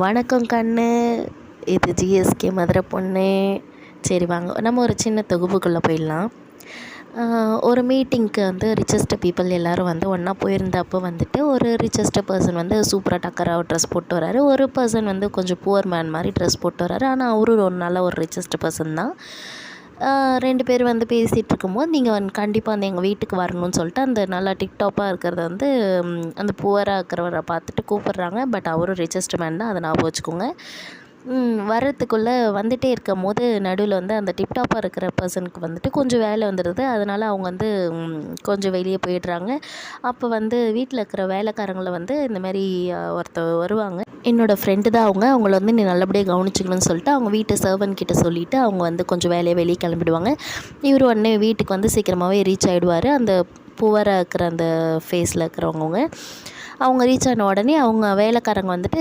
வணக்கம் கண்ணு, இது ஜிஎஸ்கே மதுரை பொண்ணு. சரி வாங்க, நம்ம ஒரு சின்ன தொகுப்புக்குள்ளே போயிடலாம். ஒரு மீட்டிங்க்கு வந்து ரிச்சஸ்ட் பீப்புள் எல்லோரும் வந்து ஒன்றா போயிருந்தப்போ வந்துட்டு ஒரு ரிச்சஸ்ட் பர்சன் வந்து சூப்பராக டக்கராக ட்ரெஸ் போட்டு வராரு. ஒரு பர்சன் வந்து கொஞ்சம் புவர் மேன் மாதிரி ட்ரெஸ் போட்டு வராரு. ஆனால் அவரும் ஒரு நல்ல ஒரு ரிச்சஸ்ட் பர்சன் தான். 2 பேர் வந்து பேசிகிட்டு இருக்கும்போது நீங்கள் கண்டிப்பாக வந்து எங்கள் வீட்டுக்கு வரணும்னு சொல்லிட்டு அந்த நல்லா டிக்டாப்பாக இருக்கிறத வந்து அந்த புவராக இருக்கிறவரை பார்த்துட்டு கூப்பிட்றாங்க. பட் அவரும் ரிச்சஸ்ட் மேன் தான், அதை ஞாபகம் வச்சுக்கோங்க. வர்றதுக்குள்ளே வந்துகிட்டே இருக்கும் போது நடுவில் வந்து அந்த டிப்டாப்பாக இருக்கிற பர்சனுக்கு வந்துட்டு கொஞ்சம் வேலை வந்துடுது. அதனால் அவங்க வந்து கொஞ்சம் வெளியே போயிடுறாங்க. அப்போ வந்து வீட்டில் இருக்கிற வேலைக்காரங்களை வந்து இந்தமாதிரி ஒருத்தர் வருவாங்க. என்னோடய ஃப்ரெண்டு தான் அவங்கள வந்து நீ நல்லபடியாக கவனிச்சிக்கணும்னு சொல்லிட்டு அவங்க வீட்டு சர்வன்ட் கிட்ட சொல்லிவிட்டு அவங்க வந்து கொஞ்சம் வேலையை வெளியே கிளம்பிடுவாங்க. இவர் உடனே வீட்டுக்கு வந்து சீக்கிரமாகவே ரீச் ஆகிடுவார். அந்த புவராக இருக்கிற அந்த ஃபேஸில் இருக்கிறவங்க அவங்க ரீச் ஆன உடனே அவங்க வேலைக்காரங்க வந்துட்டு